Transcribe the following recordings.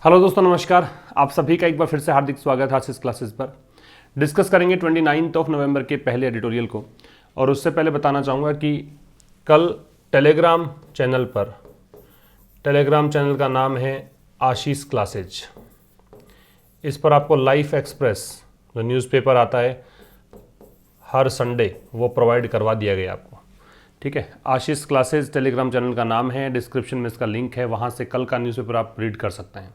Hello दोस्तों, नमस्कार। आप सभी का एक बार फिर से हार्दिक स्वागत है आशीष क्लासेस पर। डिस्कस करेंगे 29 नवंबर के पहले एडिटोरियल को। और उससे पहले बताना चाहूँगा कि कल टेलीग्राम चैनल का नाम है आशीष क्लासेज। इस पर आपको लाइफ एक्सप्रेस जो न्यूज़पेपर आता है हर संडे वो प्रोवाइड करवा दिया गया आपको। ठीक है, आशीष क्लासेज टेलीग्राम चैनल का नाम है, डिस्क्रिप्शन में इसका लिंक है, वहाँ से कल का न्यूज़पेपर आप रीड कर सकते हैं।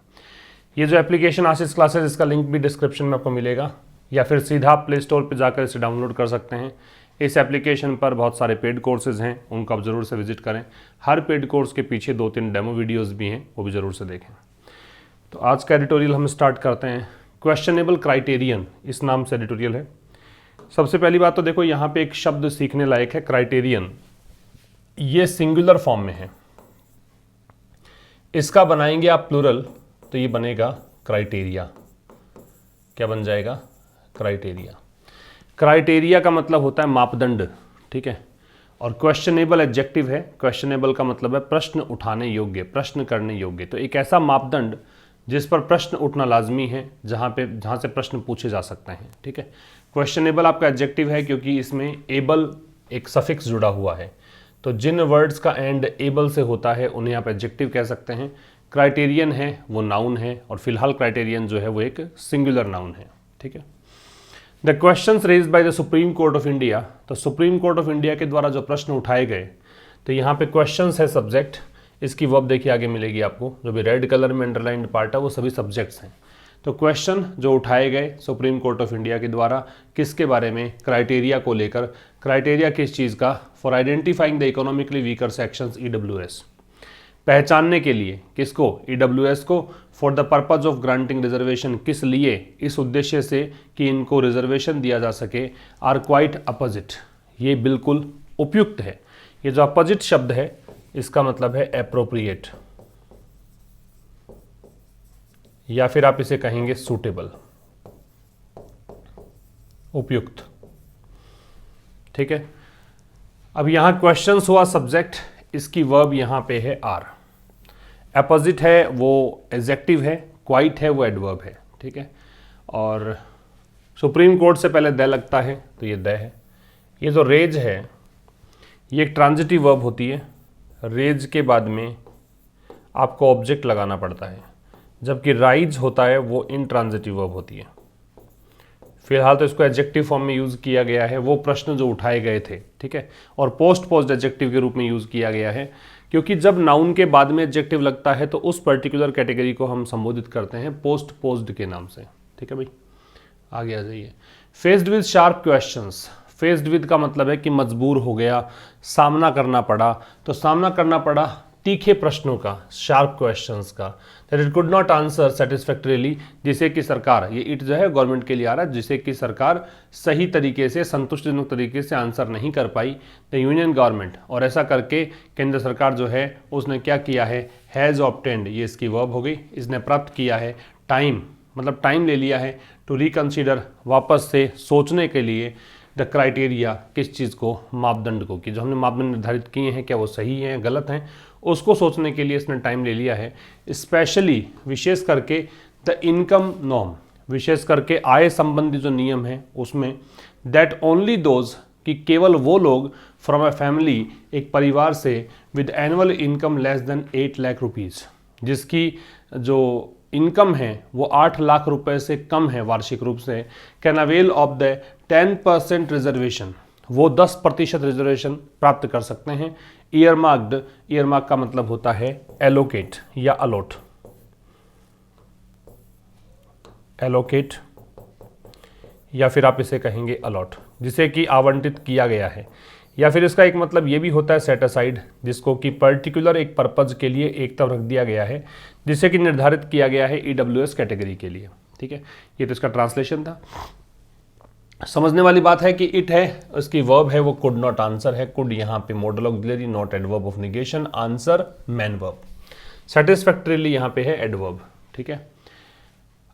ये जो एप्लीकेशन आशीष क्लासेज, इसका लिंक भी डिस्क्रिप्शन में आपको मिलेगा, या फिर सीधा आप प्ले स्टोर पर जाकर इसे डाउनलोड कर सकते हैं। इस एप्लीकेशन पर बहुत सारे पेड कोर्सेज हैं, उनको आप ज़रूर से विजिट करें। हर पेड कोर्स के पीछे 2-3 डेमो वीडियोज़ भी हैं, वो भी ज़रूर से देखें। तो आज का एडिटोरियल हम स्टार्ट करते हैं। क्वेश्चनेबल क्राइटेरियन इस नाम से एडिटोरियल है। सबसे पहली बात तो देखो, यहाँ पे एक शब्द सीखने लायक है, क्राइटेरियन। ये सिंगुलर फॉर्म में है। इसका बनाएंगे आप प्लूरल तो ये बनेगा क्राइटेरिया। क्या बन जाएगा? क्राइटेरिया। क्राइटेरिया का मतलब होता है मापदंड। ठीक है, और क्वेश्चनेबल एडजेक्टिव है। क्वेश्चनेबल का मतलब है प्रश्न उठाने योग्य, प्रश्न करने योग्य। तो एक ऐसा मापदंड जिस पर प्रश्न उठना लाजमी है, जहाँ से प्रश्न पूछे जा सकते हैं। ठीक है, क्वेश्चनेबल आपका एडजेक्टिव है क्योंकि इसमें एबल एक सफिक्स जुड़ा हुआ है। तो जिन वर्ड्स का एंड एबल से होता है उन्हें आप एडजेक्टिव कह सकते हैं। क्राइटेरियन है वो नाउन है, और फिलहाल क्राइटेरियन जो है वो एक सिंगुलर नाउन है। ठीक है, the questions raised by the supreme court of India. तो सुप्रीम कोर्ट ऑफ इंडिया के द्वारा जो प्रश्न उठाए गए, तो यहाँ पे क्वेश्चंस है सब्जेक्ट। इसकी वर्ब देखिए आगे मिलेगी आपको, जो भी रेड कलर में अंडरलाइंड पार्ट है वो सभी सब्जेक्ट्स हैं। तो क्वेश्चन जो उठाए गए सुप्रीम कोर्ट ऑफ इंडिया के द्वारा किसके बारे में? क्राइटेरिया को लेकर। क्राइटेरिया किस चीज़ का? For identifying the economically weaker sections, EWS। पहचानने के लिए किसको? EWS को। For the purpose of granting reservation, किस लिए? इस उद्देश्य से कि इनको रिजर्वेशन दिया जा सके। आर क्वाइट अपोजिट, ये बिल्कुल उपयुक्त है। ये जो अपोजिट शब्द है इसका मतलब है एप्रोप्रिएट, या फिर आप इसे कहेंगे सूटेबल, उपयुक्त। ठीक है, अब यहां क्वेश्चंस हुआ सब्जेक्ट, इसकी वर्ब यहां पे है आर। अपोजिट है वो एडजेक्टिव है, क्वाइट है वो एडवर्ब है। ठीक है, और सुप्रीम कोर्ट से पहले द लगता है तो ये द है। ये जो रेज है ये एक ट्रांजिटिव वर्ब होती है। रेज के बाद में आपको ऑब्जेक्ट लगाना पड़ता है, जबकि राइज होता है वो इनट्रांजिटिव वर्ब होती है। फिलहाल तो इसको एडजेक्टिव फॉर्म में यूज़ किया गया है, वो प्रश्न जो उठाए गए थे। ठीक है, और पोस्ट एडजेक्टिव के रूप में यूज़ किया गया है, क्योंकि जब नाउन के बाद में एडजेक्टिव लगता है तो उस पर्टिकुलर कैटेगरी को हम संबोधित करते हैं पोस्ड के नाम से। ठीक है भाई, आगे आ जाइए। Faced with sharp questions. Faced with का मतलब है कि मजबूर हो गया, सामना करना पड़ा। तो सामना करना पड़ा तीखे प्रश्नों का, शार्प क्वेश्चंस का। That it could not answer satisfactorily, जिसे कि सरकार, ये इट जो है गवर्नमेंट के लिए आ रहा है, जिसे कि सरकार सही तरीके से, संतुष्टिजनक तरीके से आंसर नहीं कर पाई। द यूनियन गवर्नमेंट, और ऐसा करके केंद्र सरकार जो है उसने क्या किया है? हैज़ ऑब्टेंड, ये इसकी वर्ब हो गई, इसने प्राप्त किया है। टाइम मतलब टाइम ले लिया है। टू रिकंसीडर, वापस से सोचने के लिए। द क्राइटेरिया, किस चीज़ को? मापदंड को, कि जो हमने मापदंड निर्धारित किए हैं क्या वो सही हैं गलत हैं, उसको सोचने के लिए इसने टाइम ले लिया है। स्पेशली, विशेष करके द इनकम नॉर्म, विशेष करके आय संबंधी जो नियम है उसमें। दैट ओनली दोज, कि केवल वो लोग फ्रॉम अ फैमिली, एक परिवार से, with annual income less than 8 lakh rupees, जिसकी जो इनकम है वो 8 लाख रुपए से कम है वार्षिक रूप से, can avail of the 10% reservation, वो 10% रिजर्वेशन प्राप्त कर सकते हैं। ईयरमार्क्ड, ईयरमार्क का मतलब होता है एलोकेट या अलॉट। एलोकेट, या फिर आप इसे कहेंगे अलॉट, जिसे कि आवंटित किया गया है। या फिर इसका एक मतलब ये भी होता है सेट असाइड, जिसको कि पर्टिकुलर एक पर्पज के लिए एक तरफ रख दिया गया है, जिसे कि निर्धारित किया गया है EWS कैटेगरी के लिए। ठीक है, ये तो इसका ट्रांसलेशन था। समझने वाली बात है कि इट है, उसकी वर्ब है वो कुड नॉट आंसर है। कुड यहाँ पे model auxiliary, not adverb of negation. Answer main verb. Satisfactorily यहाँ पे है एडवर्ब। ठीक है,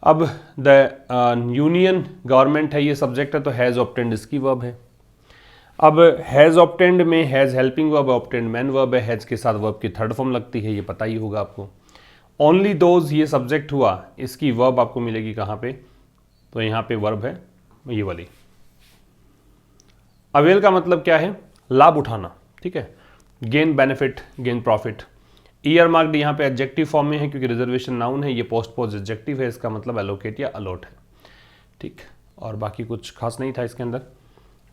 अब द यूनियन गवर्नमेंट है, ये सब्जेक्ट है, तो हैज़ ऑब्टेंड इसकी वर्ब है। अब हैज़ ऑब्टेंड में has helping verb, obtained man verb है। हैज़ के साथ वर्ब की थर्ड फॉर्म लगती है, ये पता ही होगा आपको। ओनली दोज ये सब्जेक्ट हुआ, इसकी वर्ब आपको मिलेगी कहाँ पे, तो यहाँ पे वर्ब है ये वाली। अवेल का मतलब क्या है, लाभ उठाना, ठीक है, gain benefit, gain profit. Year marked यहाँ पे एडजेक्टिव फॉर्म में है क्योंकि रिजर्वेशन नाउन है, ये पोस्ट पोज एडजेक्टिव है, इसका मतलब एलोकेट या अलॉट है, ठीक। और बाकी कुछ खास नहीं था इसके अंदर।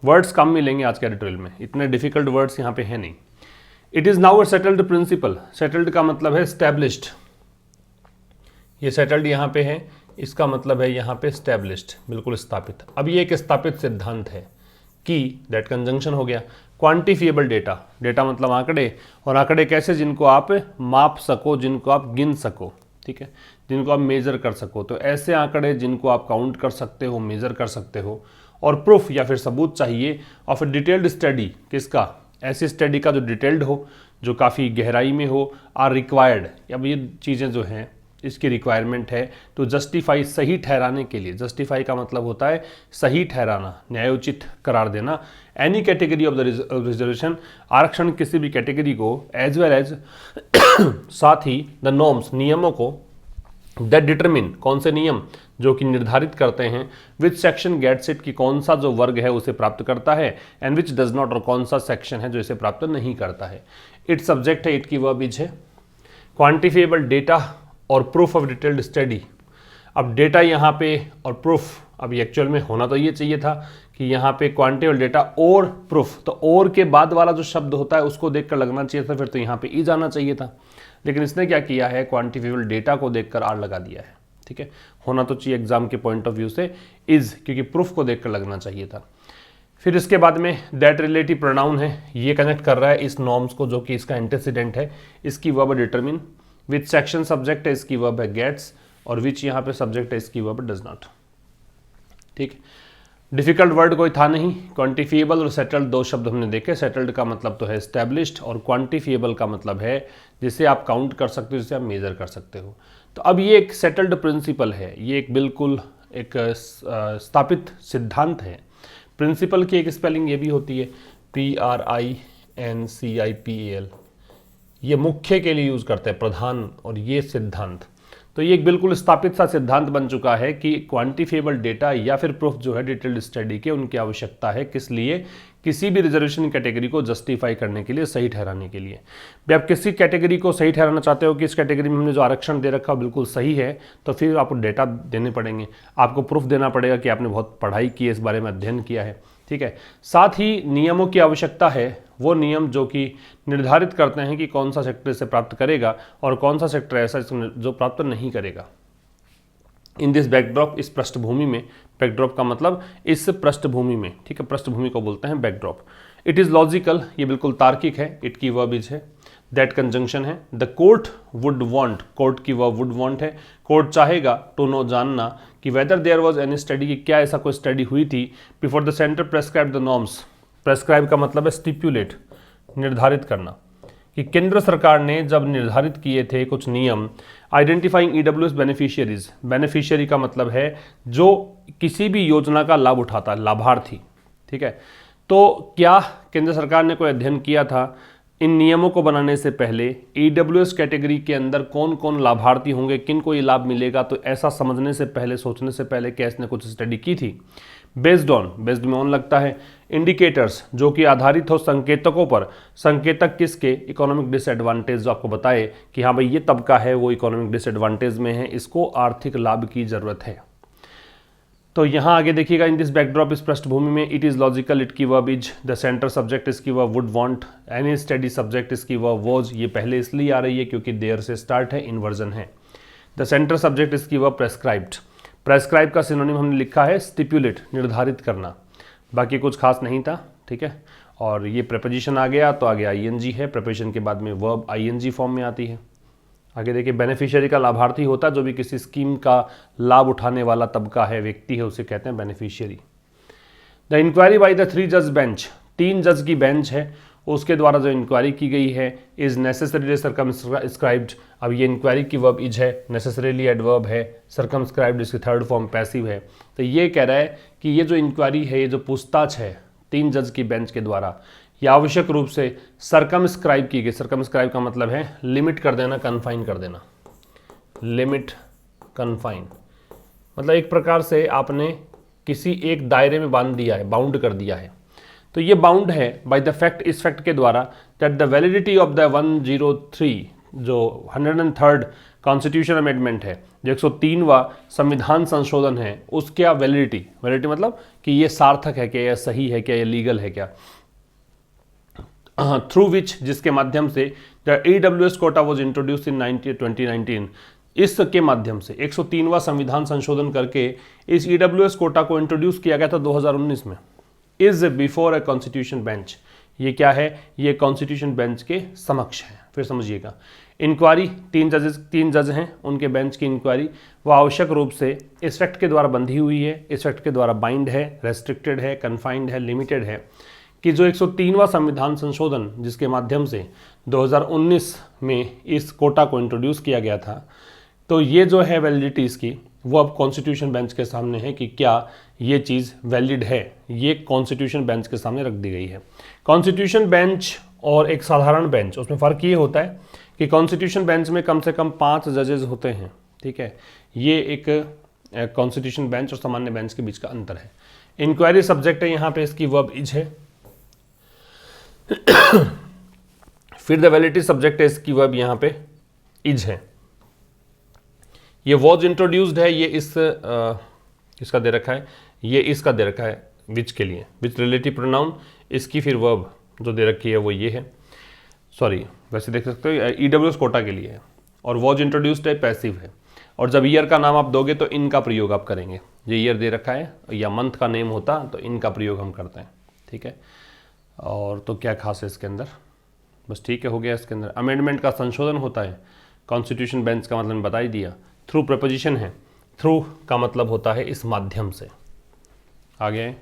वर्ड्स कम मिलेंगे आज के एडिटोरियल में, इतने डिफिकल्ट वर्ड्स यहाँ पे है नहीं। It is now a settled principle, settled का मतलब है स्टैब्लिश्ड, ये सेटल्ड यहाँ पे है, इसका मतलब है यहाँ पे स्टैब्लिश्ड, बिल्कुल स्थापित। अब ये एक स्थापित सिद्धांत है कि दैट कंजंक्शन हो गया। क्वांटिफिएबल डेटा, डेटा मतलब आंकड़े, और आंकड़े कैसे, जिनको आप माप सको, जिनको आप गिन सको, ठीक है, जिनको आप मेजर कर सको, तो ऐसे आंकड़े जिनको आप काउंट कर सकते हो, मेजर कर सकते हो। और प्रूफ या फिर सबूत चाहिए ऑफ ए डिटेल्ड स्टडी, किसका, ऐसी स्टडी का जो डिटेल्ड हो, जो काफ़ी गहराई में हो, आर रिक्वायर्ड, अब ये चीज़ें जो हैं इसकी रिक्वायरमेंट है तो जस्टिफाई, सही ठहराने के लिए। जस्टिफाई का मतलब होता है सही ठहराना, न्यायोचित करार देना। Any category of the reservation, आरक्षण किसी भी कैटेगरी को, एज वेल एज साथ ही द नॉर्म्स, नियमों को, दैट डिटरमिन, कौन से नियम जो कि निर्धारित करते हैं, विच सेक्शन गेट्स इट, कि कौन सा जो वर्ग है उसे प्राप्त करता है, एंड विच डज नॉट, और कौन सा सेक्शन है जो इसे प्राप्त नहीं करता है। इट सब्जेक्ट है, इट की वर्ब इज है। क्वांटिफिएबल डेटा और प्रूफ ऑफ डिटेल्ड स्टडी। अब डेटा यहाँ पे और प्रूफ, अब एक्चुअल में होना तो ये चाहिए था कि यहाँ पे क्वांटिफिएबल डेटा और प्रूफ, तो और के बाद वाला जो शब्द होता है उसको देखकर लगना चाहिए था, फिर तो यहाँ पे ई जाना चाहिए था, लेकिन इसने क्या किया है, क्वांटिफिएबल डेटा को देखकर आर लगा दिया है, ठीक है। होना तो चाहिए एग्जाम के पॉइंट ऑफ व्यू से इज, क्योंकि प्रूफ को देखकर लगना चाहिए था। फिर इसके बाद में दैट रिलेटिव प्रोनाउन है, ये कनेक्ट कर रहा है इस नॉर्म्स को जो कि इसका एंटीसीडेंट है, इसकी verb determine. Which section subject है, इसकी वर्ब है गेट्स, और विच यहाँ पे सब्जेक्ट है, इसकी वर्ब डज नॉट, ठीक। डिफिकल्ट वर्ड कोई था नहीं। क्वांटिफिएबल और सेटल्ड दो शब्द हमने देखे। सेटल्ड का मतलब तो है स्टैब्लिश्ड, और क्वांटिफिएबल का मतलब है जिसे आप काउंट कर सकते हो, जिसे आप मेजर कर सकते हो। तो अब ये एक सेटल्ड प्रिंसिपल है, ये एक बिल्कुल एक स्थापित सिद्धांत है। प्रिंसिपल की एक स्पेलिंग ये भी होती है PRINCIPAL, ये मुख्य के लिए यूज करते हैं, प्रधान, और ये सिद्धांत। तो ये एक बिल्कुल स्थापित सा सिद्धांत बन चुका है कि क्वांटिफिएबल डेटा या फिर प्रूफ जो है डिटेल्ड स्टडी के, उनकी आवश्यकता है, किस लिए, किसी भी रिजर्वेशन कैटेगरी को जस्टिफाई करने के लिए, सही ठहराने के लिए। भी आप किसी कैटेगरी को सही ठहराना चाहते हो कि इस कैटेगरी में हमने जो आरक्षण दे रखा बिल्कुल सही है, तो फिर आपको डेटा देने पड़ेंगे, आपको प्रूफ देना पड़ेगा कि आपने बहुत पढ़ाई की है, इस बारे में अध्ययन किया है, ठीक है। साथ ही नियमों की आवश्यकता है, वो नियम जो कि निर्धारित करते हैं कि कौन सा सेक्टर इसे प्राप्त करेगा और कौन सा सेक्टर ऐसा जो प्राप्त नहीं करेगा। इन दिस बैकड्रॉप, इस पृष्ठभूमि में, बैकड्रॉप का मतलब इस पृष्ठभूमि में, ठीक है, पृष्ठभूमि को बोलते हैं बैकड्रॉप। इट इज़ लॉजिकल, ये बिल्कुल तार्किक है, इट की वर्ब इज है, दैट कंजंक्शन है। The court would want, court की वर्ब वुड वांट है, कोर्ट चाहेगा, टू नो, जानना, कि whether there was any study, कि क्या ऐसा कोई स्टडी हुई थी, before the centre prescribe the norms. Prescribe का मतलब है स्टिपुलेट, निर्धारित करना, कि केंद्र सरकार ने जब निर्धारित किए थे कुछ नियम, आइडेंटिफाइंग EWS बेनिफिशियरीज, बेनिफिशियरी का मतलब है जो किसी भी योजना का लाभ उठाता है, लाभार्थी, ठीक है। तो क्या केंद्र सरकार ने कोई अध्ययन किया था इन नियमों को बनाने से पहले, EWS कैटेगरी के अंदर कौन कौन लाभार्थी होंगे, किन को ये लाभ मिलेगा, तो ऐसा समझने से पहले, सोचने से पहले क्या इसने कुछ स्टडी की थी। बेस्ड ऑन, बेस्ड में ऑन लगता है, इंडिकेटर्स, जो कि आधारित हो संकेतकों पर, संकेतक किसके, इकोनॉमिक डिसएडवांटेज, जो आपको बताए कि हाँ भाई ये तबका है वो इकोनॉमिक डिसएडवांटेज में है, इसको आर्थिक लाभ की जरूरत है। तो यहाँ आगे देखिएगा, इन दिस बैकड्रॉप, इस पृष्ठभूमि में, इट इज़ लॉजिकल, इट की verb is, the center subject इसकी verb would want, any study subject इसकी वर्ब वाज, ये पहले इसलिए आ रही है क्योंकि देयर से स्टार्ट है, इन्वर्जन है। द सेंटर सब्जेक्ट इसकी वर्ब प्रेस्क्राइब्ड, प्रेस्क्राइब का सिनोनिम हमने लिखा है स्टिपुलेट, निर्धारित करना, बाकी कुछ खास नहीं था, ठीक है। और ये प्रेपोजिशन आ गया तो आगे ING है, प्रेपोजिशन के बाद में वर्ब ING फॉर्म में आती है। आगे देखिए, बेनिफिशियरी का लाभार्थी होता है जो भी किसी स्कीम का लाभ उठाने वाला तबका है, व्यक्ति है, उसे कहते हैं beneficiary. The inquiry by the 3 जज बेंच, 3 जज की बेंच है, उसके द्वारा जो इंक्वायरी की गई है, इज नेसेसरीली सर्कमस्क्राइब्ड। अब ये इंक्वायरी की वर्ब इज है, नेसेसरीली एडवर्ब है, सर्कमस्क्राइब्ड इसकी थर्ड फॉर्म पैसिव है। तो ये कह रहा है कि ये जो इंक्वायरी है, ये जो पूछताछ है 3 जज की बेंच के द्वारा, यह आवश्यक रूप से सर्कमस्क्राइब की गई। सर्कमस्क्राइब का मतलब है लिमिट कर देना, कन्फाइन कर देना, लिमिट, कन्फाइन, मतलब एक प्रकार से आपने किसी एक दायरे में बांध दिया है, बाउंड कर दिया है। तो ये बाउंड है बाय द फैक्ट, इस फैक्ट के द्वारा that the validity of the 103 जो 103rd कॉन्स्टिट्यूशन अमेंडमेंट है, जो 103वां संविधान संशोधन है, उसका वैलिडिटी मतलब कि ये सार्थक है क्या, यह सही है क्या, यह लीगल है क्या, थ्रू विच, जिसके माध्यम से the EWS quota was introduce in 2019, इसके माध्यम से 103वां संविधान संशोधन करके इस EWS कोटा को इंट्रोड्यूस किया गया था 2019 में। Is before a constitution bench, ये क्या है, ये कॉन्स्टिट्यूशन बेंच के समक्ष है। फिर समझिएगा, इंक्वायरी, तीन जज हैं, उनके बेंच की इंक्वायरी वो आवश्यक रूप से इस फैक्ट के द्वारा बंधी हुई है, इस फैक्ट के द्वारा बाइंड है, रेस्ट्रिक्टेड है, कन्फाइंड है, लिमिटेड है कि जो 103वां संविधान संशोधन जिसके माध्यम से 2019 में इस कोटा को इंट्रोड्यूस किया गया था, तो ये जो है वैलिडिटी इसकी, वो अब कॉन्स्टिट्यूशन बेंच के सामने है कि क्या ये चीज़ वैलिड है, ये कॉन्स्टिट्यूशन बेंच के सामने रख दी गई है। कॉन्स्टिट्यूशन बेंच और एक साधारण बेंच, उसमें फ़र्क ये होता है कि कॉन्स्टिट्यूशन बेंच में कम से कम 5 जजेस होते हैं, ठीक है। ये एक कॉन्स्टिट्यूशन बेंच और सामान्य बेंच के बीच का अंतर है। इंक्वायरी सब्जेक्ट है, यहाँ पे इसकी वर्ब इज है। फिर द वैलिडिटी सब्जेक्ट है, इसकी वर्ब यहाँ पे इज है। ये वॉज इंट्रोड्यूस्ड है, ये इसका दे रखा है, ये इसका दे रखा है विच के लिए, विच रिलेटिव प्रोनाउन, इसकी फिर वर्ब जो दे रखी है वो ये है, सॉरी वैसे देख सकते हो EWS कोटा के लिए है, और वॉज इंट्रोड्यूस्ड है पैसिव है। और जब ईयर का नाम आप दोगे तो इनका प्रयोग आप करेंगे, ये ईयर दे रखा है या मंथ का नेम होता तो इनका प्रयोग हम करते हैं, ठीक है। और तो क्या खास है इसके अंदर, बस ठीक है, हो गया। इसके अंदर अमेंडमेंट का संशोधन होता है, कॉन्स्टिट्यूशन बेंच का मतलब बता ही दिया। थ्रू प्रपोजिशन है, थ्रू का मतलब होता है इस माध्यम से। आगे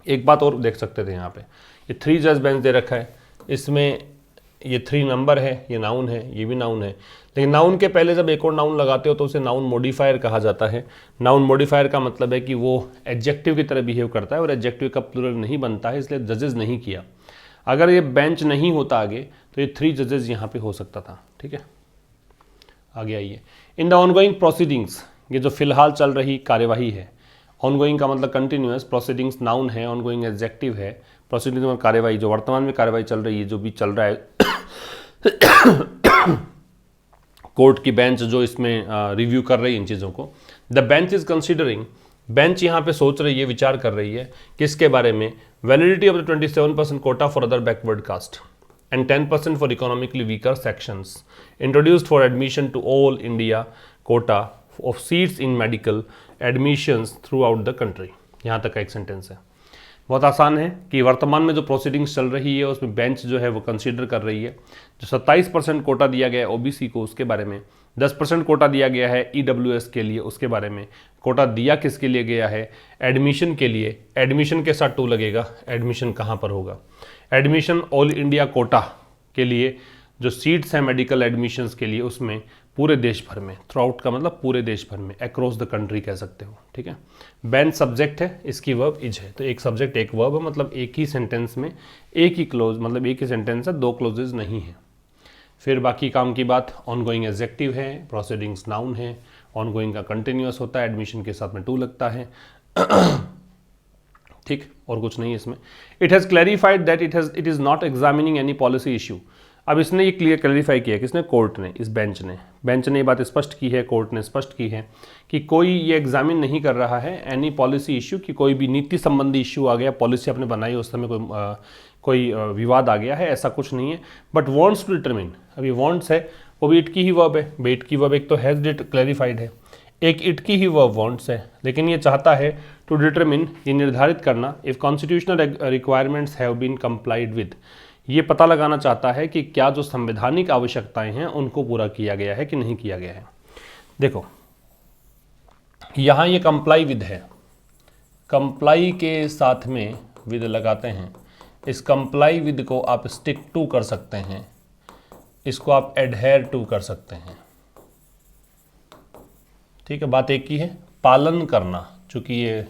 एक बात और देख सकते थे, यहाँ पे ये 3 जज बेंच दे रखा है, इसमें ये 3 नंबर है, ये नाउन है, ये भी नाउन है, लेकिन नाउन के पहले जब एक और नाउन लगाते हो तो उसे नाउन मॉडिफायर कहा जाता है। नाउन मॉडिफायर का मतलब है कि वो एडजेक्टिव की तरह बिहेव करता है और एडजेक्टिव का प्लूरल नहीं बनता है, इसलिए जजेस नहीं किया। अगर ये बेंच नहीं होता आगे तो ये 3 जजेस यहाँ पे हो सकता था, ठीक है। आगे आइए, इन द ऑनगोइंग प्रोसीडिंग्स, ये जो फिलहाल चल रही कार्यवाही है, ऑनगोइंग का मतलब कंटिन्यूअस, प्रोसीडिंग्स नाउन है, ऑनगोइंग एडजेक्टिव है, प्रोसीडिंग्स में कार्यवाही, जो वर्तमान में कार्यवाही चल रही है, जो भी चल रहा है कोर्ट की बेंच जो इसमें रिव्यू कर रही है इन चीज़ों को। The bench is considering, bench यहाँ पे सोच रही है, विचार कर रही है किसके बारे में, validity of the 27% Kota for other backward caste and 10% for economically weaker sections, introduced for admission to all India quota of seats in medical admissions throughout the country। यहाँ तक का एक सेंटेंस है, बहुत आसान है कि वर्तमान में जो प्रोसीडिंग्स चल रही है उसमें बेंच जो है वो कंसीडर कर रही है, जो 27% कोटा दिया गया है OBC को उसके बारे में, 10% कोटा दिया गया है EWS के लिए उसके बारे में। कोटा दिया किसके लिए गया है, एडमिशन के लिए, एडमिशन के साथ टू लगेगा, एडमिशन कहाँ पर होगा, एडमिशन ऑल इंडिया कोटा के लिए जो सीट्स हैं मेडिकल एडमिशन्स के लिए, उसमें पूरे देश भर में, थ्रू आउट का मतलब पूरे देश भर में, अक्रॉस द कंट्री कह सकते हो, ठीक है। बेंच सब्जेक्ट है, इसकी वर्ब इज है, तो एक सब्जेक्ट एक वर्ब है, मतलब एक ही सेंटेंस में एक ही क्लोज, मतलब एक ही सेंटेंस है, 2 क्लोजेज नहीं है। फिर बाकी काम की बात, ऑनगोइंग एडजेक्टिव है, प्रोसीडिंग्स नाउन है, ऑनगोइंग का कंटिन्यूअस होता है, एडमिशन के साथ में टू लगता है, ठीक, और कुछ नहीं इसमें। It has clarified that it is not examining any policy issue. अब इसने ये क्लैरिफाई किया, किसने, कोर्ट ने, इस बेंच ने ये बात स्पष्ट की है, कोर्ट ने स्पष्ट की है कि कोई ये एग्जामिन नहीं कर रहा है एनी पॉलिसी इशू, कि कोई भी नीति संबंधी इशू आ गया, पॉलिसी आपने बनाई उस समय कोई विवाद आ गया है, ऐसा कुछ नहीं है। बट वॉन्ट्स टू डिटरमिन, अभी वॉन्ट्स है वो भी इट की ही वर्ब है, बेट की वर्ब एक तो हैज़ डिट क्लैरिफाइड है, एक इट की ही वर्ब वॉन्ट्स है, लेकिन ये चाहता है टू डिटरमिन, ये निर्धारित करना, if constitutional requirements have been complied with, ये पता लगाना चाहता है कि क्या जो संवैधानिक आवश्यकताएं हैं उनको पूरा किया गया है कि नहीं किया गया है। देखो यहाँ ये कंप्लाई विद है, कंप्लाई के साथ में विद लगाते हैं, इस कंप्लाई विद को आप स्टिक टू कर सकते हैं, इसको आप एडहेयर टू कर सकते हैं, ठीक है, बात एक ही है, पालन करना। चूंकि ये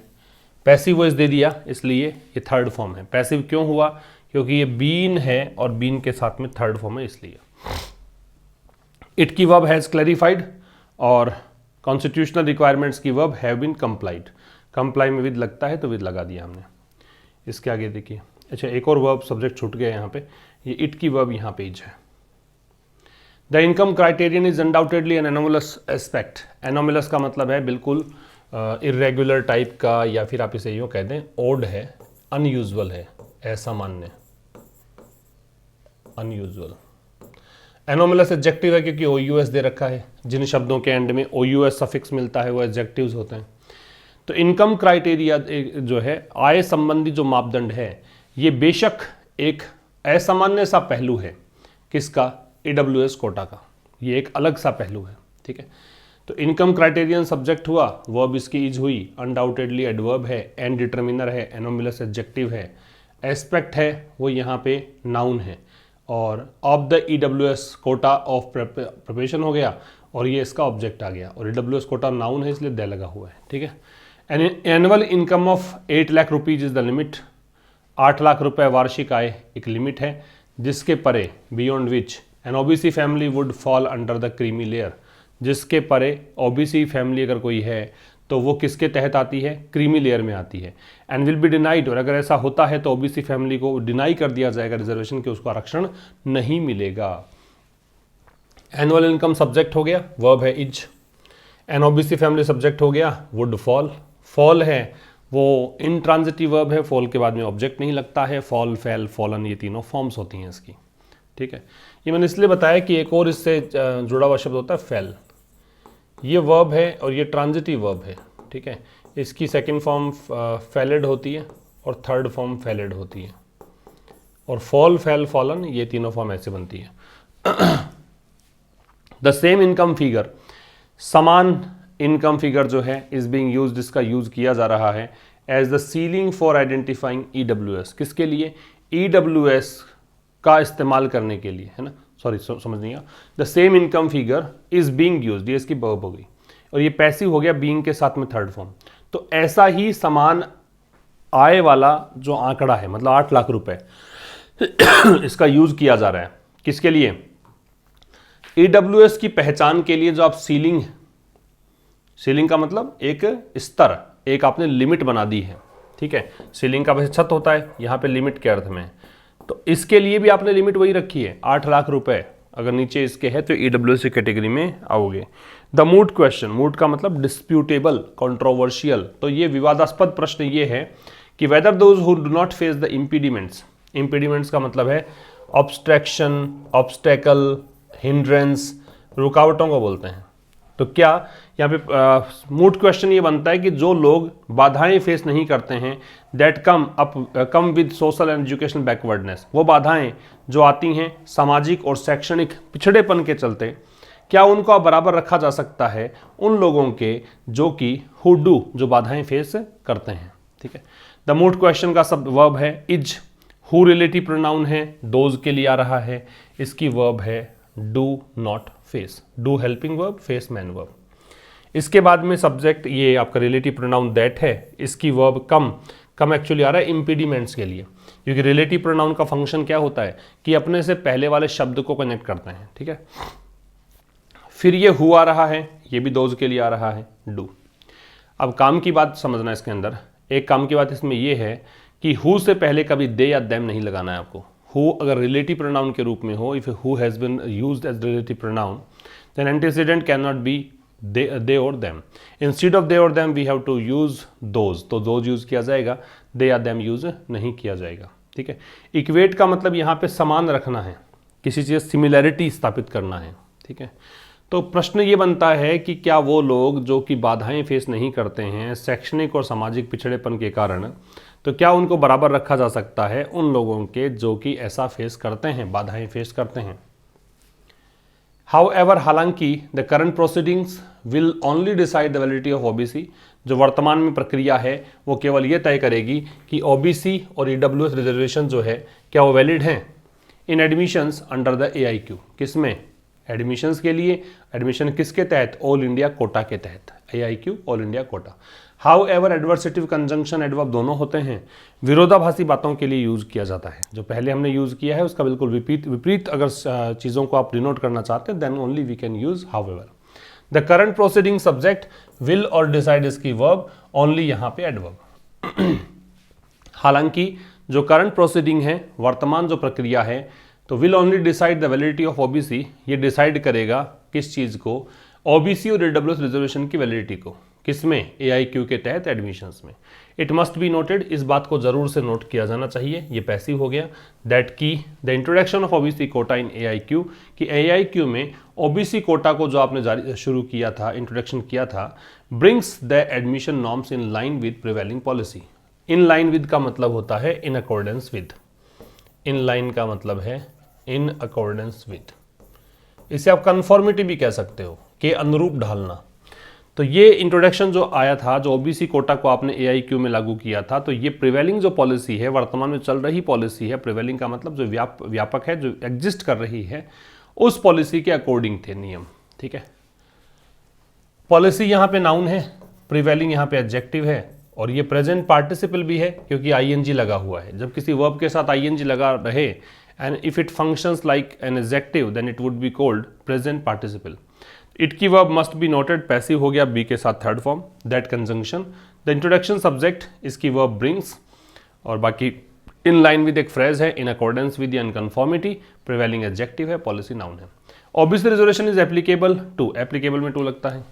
पैसिव वॉइस दे दिया इसलिए ये थर्ड फॉर्म है। पैसिव क्यों हुआ, क्योंकि ये बीन है और बीन के साथ में थर्ड फॉर्म है इसलिए। इट की वर्ब हैज़ क्लैरिफाइड और कॉन्स्टिट्यूशनल रिक्वायरमेंट्स की verb have been complied. Comply में विद लगता है तो विद लगा दिया हमने। इसके आगे देखिए, अच्छा एक और वर्ब सब्जेक्ट छूट गया यहाँ पे, ये इट की वर्ब यहाँ पे इज है। The income criterion is undoubtedly an anomalous aspect. Anomalous का मतलब है बिल्कुल इरेगुलर टाइप का, या फिर आप इसे यूँ कह दें ओड है, अनयूजुअल है, असामान्य, अनयूजुअल। एनोमलस एडजेक्टिव है क्योंकि OUS दे रखा है। जिन शब्दों के एंड में OUS सफिक्स मिलता है वो एडजेक्टिव्स होते हैं। तो इनकम क्राइटेरिया जो है, आय संबंधी जो मापदंड है, ये बेशक एक असामान्य सा पहलू है। किसका? AWS कोटा का। ये एक अलग सा पहलू है, ठीक है। तो इनकम क्राइटेरियन सब्जेक्ट हुआ, वर्ब इसकी इज हुई, अनडाउटेडली एडवर्ब है, एंड डिटर्मिनर है, एनोमलस एडजेक्टिव है, एस्पेक्ट है वो यहाँ पे नाउन है, और of the EWS Kota of preparation हो गया, और ये इसका ऑब्जेक्ट आ गया। और EWS कोटा नाउन है इसलिए दे लगा हुआ है, ठीक है। Annual income of 8 lakh rupees is the limit. 8 lakh रुपए वार्षिक आय एक लिमिट है, जिसके परे beyond which N OBC family would fall under the creamy layer. जिसके परे OBC फैमिली अगर कोई है तो वो किसके तहत आती है? क्रीमी लेयर में आती है। एंड विल बी डिनाइड, और अगर ऐसा होता है तो OBC फैमिली को डिनाई कर दिया जाएगा रिजर्वेशन के, उसको आरक्षण नहीं मिलेगा। एनुअल इनकम सब्जेक्ट हो गया, वर्ब है is. An OBC family subject हो गया, वुड फॉल। फॉल है वो इंट्रांजिटिव वर्ब है, फॉल के बाद में ऑब्जेक्ट नहीं लगता है। फॉल, फेल, फॉलन, ये तीनों फॉर्म्स होती हैं इसकी, ठीक है। ये मैंने इसलिए बताया कि एक और इससे जुड़ा हुआ शब्द होता है फेल। ये वर्ब है और ये ट्रांजिटिव वर्ब है, ठीक है। इसकी सेकंड फॉर्म फेलेड होती है और थर्ड फॉर्म फेलेड होती है, और फॉल, फेल, फॉलन ये तीनों फॉर्म ऐसे बनती है। द सेम इनकम फिगर, समान इनकम फिगर जो है इज बीइंग यूज्ड, इसका यूज किया जा रहा है as the ceiling for identifying EWS। किसके लिए? EWS का इस्तेमाल करने के लिए, है ना। सॉरी समझ नहीं आया। The same income figure is being used, ये इसकी वर्ब हो गई, और ये पैसिव हो गया बीइंग के साथ में थर्ड फॉर्म। तो ऐसा ही समान आय वाला जो आंकड़ा है, मतलब 8 लाख रुपए, इसका यूज किया जा रहा है किसके लिए? EWS की पहचान के लिए जो आप सीलिंग का मतलब एक स्तर, एक आपने लिमिट बना दी है, ठीक है। सीलिंग का वैसे छत होता है, यहाँ पे लिमिट के अर्थ में, तो इसके लिए भी आपने लिमिट वही रखी है 8 लाख रुपए। अगर नीचे इसके है तो EWS कैटेगरी में आओगे। द मूड क्वेश्चन, मूड का मतलब डिस्प्यूटेबल, कंट्रोवर्शियल। तो ये विवादास्पद प्रश्न ये है कि whether those who do not face the impediments, impediments का मतलब है ऑब्स्ट्रैक्शन, ऑब्स्टेकल, हिंड्रेंस, रुकावटों को बोलते हैं। तो क्या यहाँ पे मूड क्वेश्चन ये बनता है कि जो लोग बाधाएं फेस नहीं करते हैं, that come with social and educational backwardness, वो बाधाएं जो आती हैं सामाजिक और शैक्षणिक पिछड़ेपन के चलते, क्या उनको बराबर रखा जा सकता है उन लोगों के जो कि हु डू, जो बाधाएं फेस करते हैं, ठीक है। द मूड क्वेश्चन का सब वर्ब है इज। हु रिलेटिव प्रोनाउन है, दोज के लिए आ रहा है, इसकी वर्ब है do not face. Do helping verb, face man verb. इसके बाद में सब्जेक्ट ये आपका रिलेटिव प्रोनाउन दैट है, इसकी वर्ब कम एक्चुअली आ रहा है इम्पीडिमेंट्स के लिए, क्योंकि रिलेटिव प्रोनाउन का फंक्शन क्या होता है कि अपने से पहले वाले शब्द को कनेक्ट करते हैं, ठीक है। फिर ये हु आ रहा है, ये भी दोज के लिए आ रहा है, डू। अब काम की बात समझना, इसके अंदर एक काम की बात इसमें यह है कि हु से पहले कभी दे या देम नहीं लगाना है आपको। हु अगर रिलेटिव प्रोनाउन के रूप में हो, if who has been used as relative pronoun, then antecedent can not be they और देम। इंस्टेड ऑफ दे और them we have to use those, तो दोज यूज किया जाएगा, दे या देम यूज नहीं किया जाएगा, ठीक है। इक्वेट का मतलब यहाँ पे समान रखना है, किसी चीज़ सिमिलैरिटी स्थापित करना है, ठीक है। तो प्रश्न ये बनता है कि क्या वो लोग जो कि बाधाएं फेस नहीं करते हैं शैक्षणिक और सामाजिक पिछड़ेपन के कारण, तो क्या उनको बराबर रखा जा सकता है उन लोगों के जो कि ऐसा फेस करते हैं, बाधाएं फेस करते हैं। हाउएवर, हालांकि the current proceedings will only decide the validity of OBC, जो वर्तमान में प्रक्रिया है वो केवल ये तय करेगी कि OBC और EWS रिजर्वेशन जो है क्या वो वैलिड हैं इन एडमिशंस अंडर द AIQ। किसमें? एडमिशंस के लिए। एडमिशन किसके तहत? ऑल इंडिया कोटा के तहत, AIQ all India quota. How ever adversative conjunction adverb दोनों होते हैं, विरोधाभासी बातों के लिए यूज किया जाता है। जो पहले हमने यूज किया है उसका बिल्कुल विपरीत अगर चीज़ों को आप डिनोट करना चाहते हैं then only we can use however. The current proceeding subject will और डिसाइड इसकी वर्ब ओनली यहाँ पे एडवर्ब। हालांकि जो करंट प्रोसीडिंग है, वर्तमान जो प्रक्रिया है, तो will only decide the validity of OBC, ये डिसाइड करेगा किस चीज़ को, ओबीसी और ईडब्ल्यूएस रिजर्वेशन की वैलिडिटी को, किसमें, एआईक्यू के तहत एडमिशंस में। इट मस्ट बी नोटेड, इस बात को जरूर से नोट किया जाना चाहिए, ये पैसिव हो गया, दैट की the introduction of OBC quota in AIQ, कि एआईक्यू में ओबीसी कोटा को जो आपने शुरू किया था, इंट्रोडक्शन किया था, brings the admission norms in line with prevailing policy. In line with का मतलब होता है in accordance with, in line का मतलब है इन अकॉर्डेंस विद, इसे आप कन्फॉर्मिटी भी कह सकते हो, के अनुरूप ढालना। तो ये इंट्रोडक्शन जो आया था, जो ओबीसी कोटा को आपने एआईक्यू में लागू किया था, तो ये प्रिवेलिंग जो पॉलिसी है, वर्तमान में चल रही पॉलिसी है, प्रिवेलिंग का मतलब जो व्यापक है, जो एग्जिस्ट कर रही है, उस पॉलिसी के अकॉर्डिंग थे नियम। ठीक है, पॉलिसी यहाँ पे नाउन है, प्रिवेलिंग यहाँ पे एडजेक्टिव है, और ये प्रेजेंट पार्टिसिपल भी है क्योंकि आईएनजी लगा हुआ है। जब किसी वर्ब के साथ आईएनजी लगा रहे and if it functions like an adjective then it would be called present participle. It की verb must be noted, passive हो गया, बी के साथ third form, that conjunction, the introduction subject, इसकी वर्ब ब्रिंग्स, और बाकी इन लाइन विद एक phrase है, इन अकॉर्डेंस विद या इन कन्फॉर्मिटी, प्रिवेलिंग एडजेक्टिव है, पॉलिसी नाउन है। OBC reservation is applicable to, applicable में टू लगता है,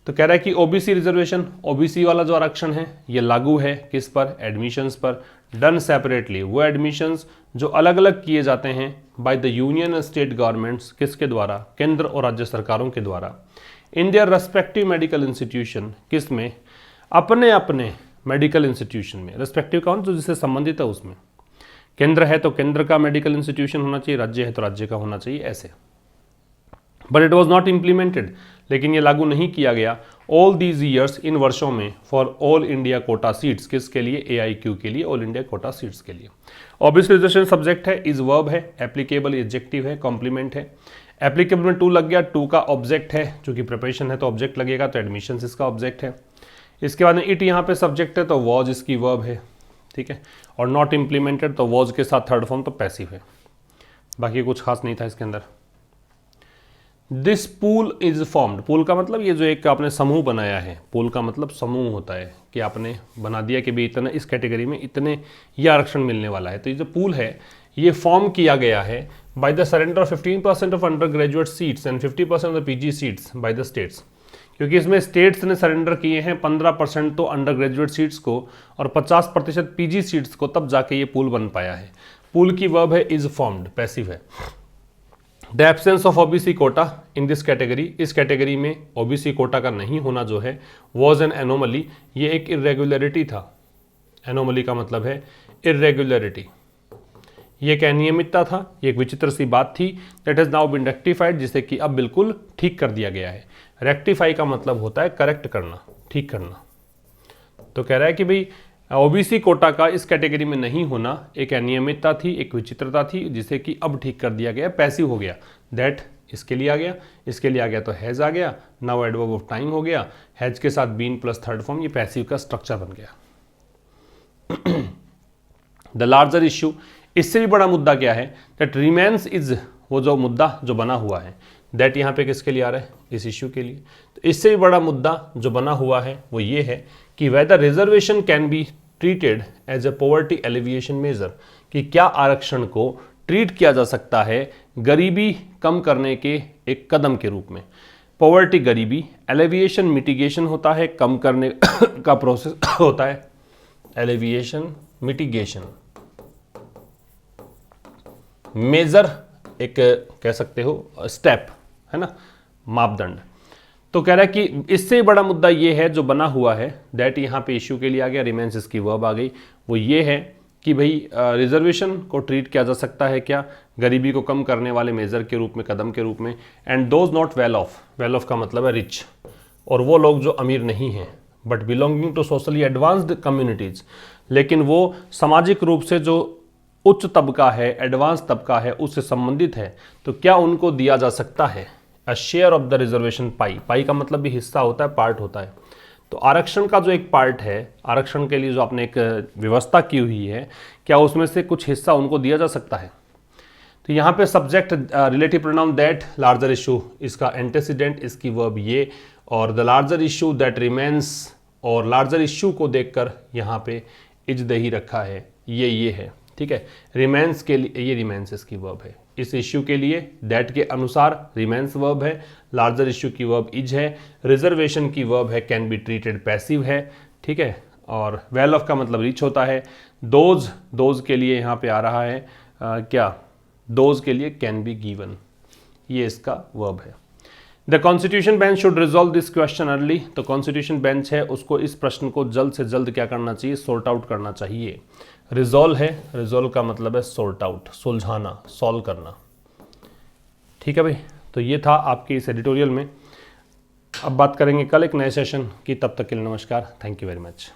तो कह रहा है कि ओबीसी रिजर्वेशन, ओबीसी वाला जो आरक्षण है ये लागू है किस पर, एडमिशंस पर, डन सेपरेटली, वो एडमिशंस जो अलग अलग किए जाते हैं by the union and state governments, किसके द्वारा, केंद्र और राज्य सरकारों के द्वारा, in their respective medical institution, किस में, अपने अपने मेडिकल इंस्टीट्यूशन में, रेस्पेक्टिव कौन, जो जिससे संबंधित है उसमें, केंद्र है तो केंद्र का मेडिकल इंस्टीट्यूशन होना चाहिए, राज्य है तो राज्य का होना चाहिए, ऐसे। But it was not implemented, लेकिन ये लागू नहीं किया गया ऑल दीज ईयर्स, इन वर्षों में, for all India quota seats, किसके लिए, एआईक्यू के लिए, ऑल इंडिया कोटा सीट्स के लिए। ओबीसी रिजर्वेशन सब्जेक्ट है, इज वर्ब है, एप्लीकेबल एडजेक्टिव है, कॉम्प्लीमेंट है, एप्लीकेबल में टू लग गया, टू का ऑब्जेक्ट है, चूंकि प्रिपरेशन है तो ऑब्जेक्ट लगेगा, तो एडमिशंस इसका ऑब्जेक्ट है। इसके बाद में इट यहाँ पे सब्जेक्ट है तो वॉज इसकी वर्ब है, ठीक है, और नॉट इम्प्लीमेंटेड तो वॉज के साथ थर्ड फॉर्म तो पैसिव है, बाकी कुछ खास नहीं था इसके अंदर। This pool is formed, pool का मतलब ये जो एक आपने समूह बनाया है, पूल का मतलब समूह होता है कि आपने बना दिया कि भाई इतना इस कैटेगरी में इतने ये आरक्षण मिलने वाला है, तो ये जो पूल है ये फॉर्म किया गया है by the surrender of 15% of under graduate seats and 50% of the PG seats by the states, क्योंकि इसमें स्टेट्स ने सरेंडर किए हैं 15% तो अंडर ग्रेजुएट सीट्स को और 50% पीजी सीट्स को, तब जाके ये पूल बन पाया है। पूल की वर्ब है इज फॉर्म्ड, पैसिव है। The absence of OBC quota in this category, इस कैटेगरी में ओबीसी कोटा का नहीं होना जो है, वॉज एन एनोमली, ये एक इरेगुलरिटी था। एनोमली का मतलब है इरेगुलरिटी, ये एक अनियमितता था, ये एक विचित्र सी बात थी, that has now been rectified, जिसे कि अब बिल्कुल ठीक कर दिया गया है। रेक्टिफाई का मतलब होता है करेक्ट करना, ठीक करना। तो कह रहा है कि भाई ओबीसी कोटा का इस कैटेगरी में नहीं होना एक अनियमितता थी, एक विचित्रता थी, जिसे कि अब ठीक कर दिया गया, पैसिव हो गया। दैट इसके लिए आ गया, इसके लिए आ गया तो हैज़ आ गया, नाउ एडवर्ब ऑफ टाइम हो गया, हैज के साथ बीन प्लस थर्ड फॉर्म, ये पैसिव का स्ट्रक्चर बन गया। द लार्जर इश्यू, इससे भी बड़ा मुद्दा क्या है, दैट रिमेन्स इज, वो जो मुद्दा जो बना हुआ है, दैट यहाँ पे किसके लिए आ रहा है, इस इश्यू के लिए। तो इससे भी बड़ा मुद्दा जो बना हुआ है वो ये है कि whether reservation can be treated as a poverty alleviation measure, कि क्या आरक्षण को ट्रीट किया जा सकता है गरीबी कम करने के एक कदम के रूप में। पॉवर्टी गरीबी, एलिविएशन मिटिगेशन होता है, कम करने का प्रोसेस होता है, एलिविएशन मिटिगेशन, मेजर एक कह सकते हो स्टेप है ना, मापदंड। तो कह रहा है कि इससे बड़ा मुद्दा ये है जो बना हुआ है, दैट यहाँ पे इश्यू के लिए आ गया, रिमेंस इसकी वर्ब आ गई, वो ये है कि भाई रिजर्वेशन को ट्रीट किया जा सकता है क्या गरीबी को कम करने वाले मेजर के रूप में, कदम के रूप में, and those not well of, well of का मतलब है रिच, और वो लोग जो अमीर नहीं हैं but belonging to socially advanced communities, लेकिन वो सामाजिक रूप से जो उच्च तबका है, एडवांस तबका है, उससे संबंधित है, तो क्या उनको दिया जा सकता है a share of the reservation pie, pie का मतलब भी हिस्सा होता है, पार्ट होता है, तो आरक्षण का जो एक पार्ट है, आरक्षण के लिए जो आपने एक व्यवस्था की हुई है, क्या उसमें से कुछ हिस्सा उनको दिया जा सकता है? तो यहाँ पे subject relative pronoun that, larger issue इसका एंटेसिडेंट, इसकी वर्ब ये, और the larger issue that remains, और लार्जर इशू को देखकर यहाँ पे इज द ही रखा है, ये है, ठीक है। रिमेन्स के लिए ये रिमेन्स इसकी वर्ब है, इस इश्यू के लिए दैट के अनुसार रिमेन्स वर्ब है, लार्जर इश्यू की वर्ब इज है, रिजर्वेशन की वर्ब है कैन बी ट्रीटेड पैसिव है, ठीक है। और वेल ऑफ का मतलब रीच होता है। दोज के लिए यहाँ पे आ रहा है क्या, दोज के लिए कैन बी गिवन, ये इसका वर्ब है। The constitution bench should resolve this question early, तो कॉन्स्टिट्यूशन बेंच है उसको इस प्रश्न को जल्द से जल्द क्या करना चाहिए, सॉर्ट आउट करना चाहिए। रिजॉल्व है, रिजॉल्व का मतलब है सॉर्ट आउट, सुलझाना, सॉल्व करना, ठीक है भाई। तो ये था आपके इस एडिटोरियल में। अब बात करेंगे कल एक नए सेशन की, तब तक के लिए नमस्कार, थैंक यू वेरी मच।